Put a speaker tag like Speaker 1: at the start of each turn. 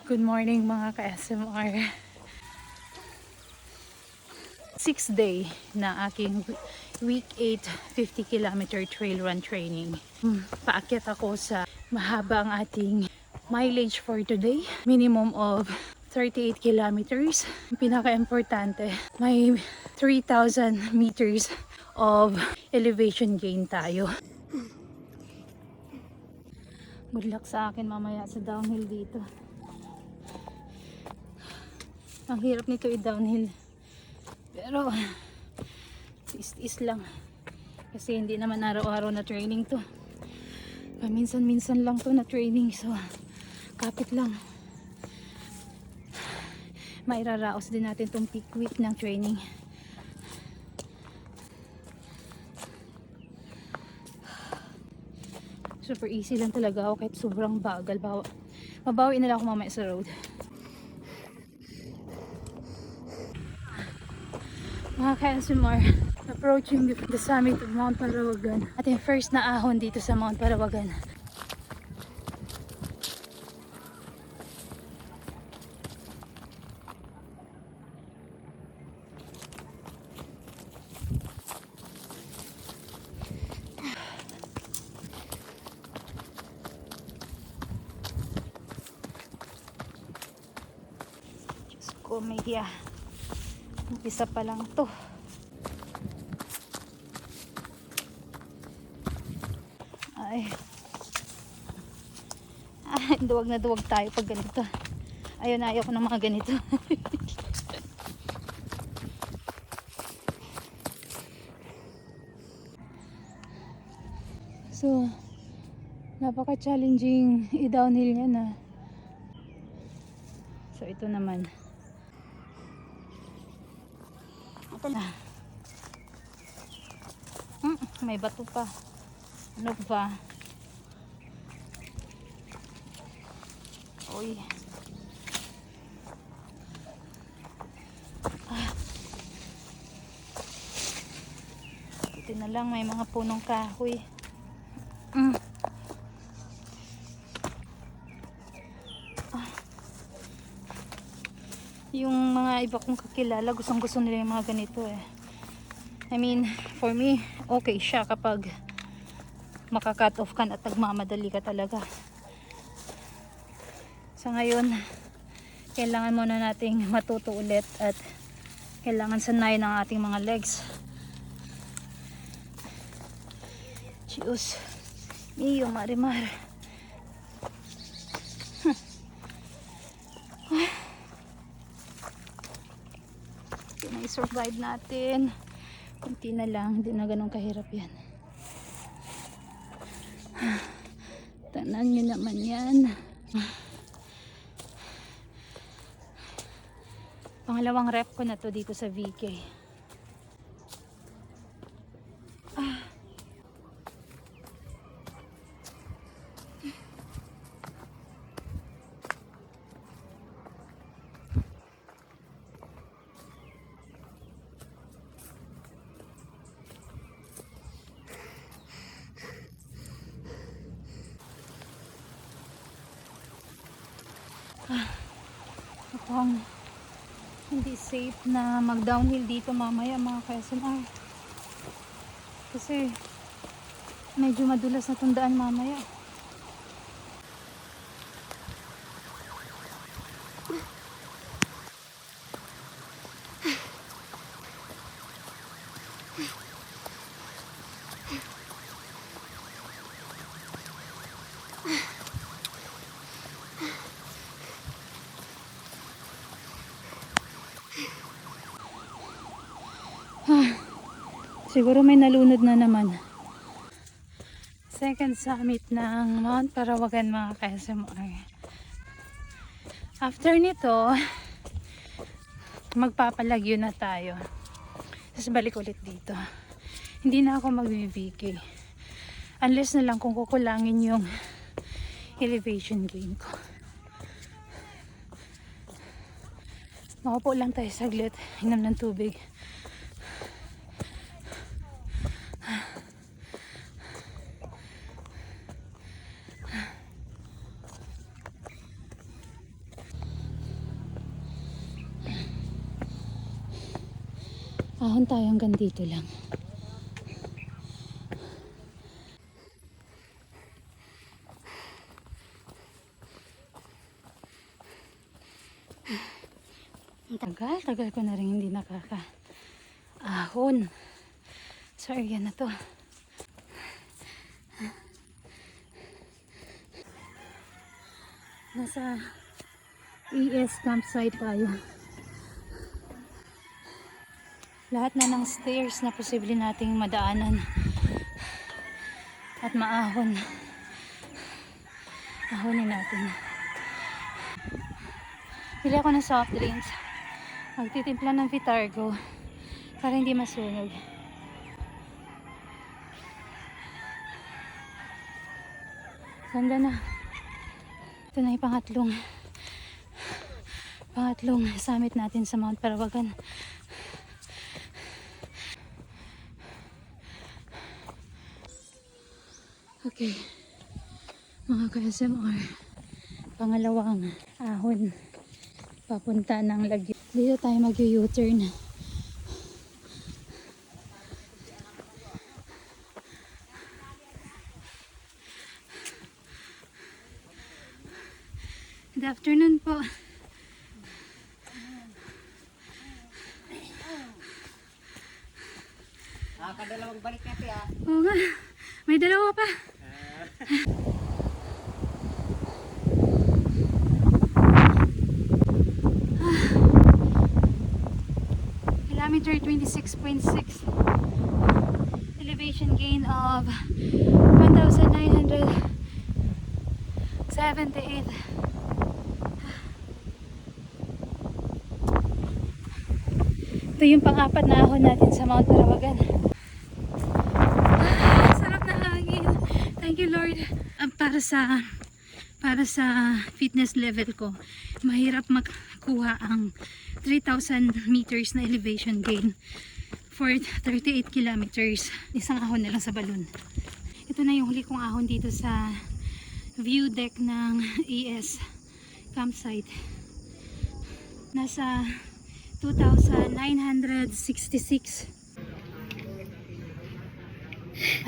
Speaker 1: Good morning mga ka-SMR. 6th day na aking week 8 50 km trail run training. Paakyat ako sa mahaba ang ating mileage for today. Minimum of 38 kilometers. Pinaka-importante, may 3,000 meters of elevation gain tayo. Good luck sa akin mamaya sa downhill dito. Ang hirap nito i-downhill. Pero is lang. Kasi hindi naman araw-araw na training to. Paminsan-minsan lang to na training. So, kapit lang. Mairaraos din natin tong peak week ng training. Super easy lang talaga ako kahit sobrang bagal. Mabawi na lang ako mamaya sa road. Mga ka-SMR, approaching the summit of Mount Parawagan. Ating first na ahon dito sa Mount Parawagan. Diyos ko, may hiya. Isa pa lang to. Ay. Duwag na duwag tayo pag ganito. Ayun, ayaw ko ng mga ganito. So, napaka-challenging i-downhill niya na. So, ito naman. May bato pa. Ano ba? Uy. Ito na lang, may mga punong kahoy. Yung mga iba kong kakilala, gustong-gusto nila yung mga ganito eh. I mean, for me, okay siya kapag maka-cut off ka at nagmamadali ka talaga. Sa ngayon, kailangan muna nating matuto ulit at kailangan sanayin ang ating mga legs. Diyos, iyo marimar. I-survive natin. Kunti na lang, hindi na ganun kahirap yan. Tanan nyo naman yan. Pangalawang rep ko na to dito sa VK. Mukhang hindi safe na mag-downhill dito mamaya mga ka-SMR. Kasi medyo madulas na tundaan mamaya. Siguro may nalunod na naman. Second summit ng Mount Parawagan mga ka-SMR. After nito, magpapalagyo na tayo. Tapos balik ulit dito. Hindi na ako mag-VK. Unless na lang kung kukulangin yung elevation gain ko. Makapo lang tayo saglit. Inom ng tubig. Ahon tayo hanggang dito lang. Tagal ko na rin hindi nakaka-ahon sa area na to. Nasa ES campsite tayo. Lahat na ng stairs na posible nating madaanan at maahon. Ahonin natin. Bili ako ng soft drinks. Magtitimpla ng Vitargo para hindi masunog. Ganda na. Ito na yung pangatlong summit natin sa Mount Parawagan. Okay, mga ka-SMR, pangalawang ahon papunta ng Lagyo. Dito tayo mag-U-turn. Good afternoon po.
Speaker 2: Nakakadalawang balik natin ah.
Speaker 1: Oo nga, may dalawa pa. Kilometer 26.6. Elevation gain of 1,978. Ito yung pang-apat na ahon natin sa Mount Parawagan. Sarap na hangin. Thank you, Lord. Para sa fitness level ko, mahirap makuha ang 3,000 meters na elevation gain for 38 kilometers. Isang ahon na lang sa balon. Ito na yung huli kong ahon dito sa view deck ng ES campsite. Nasa 2,966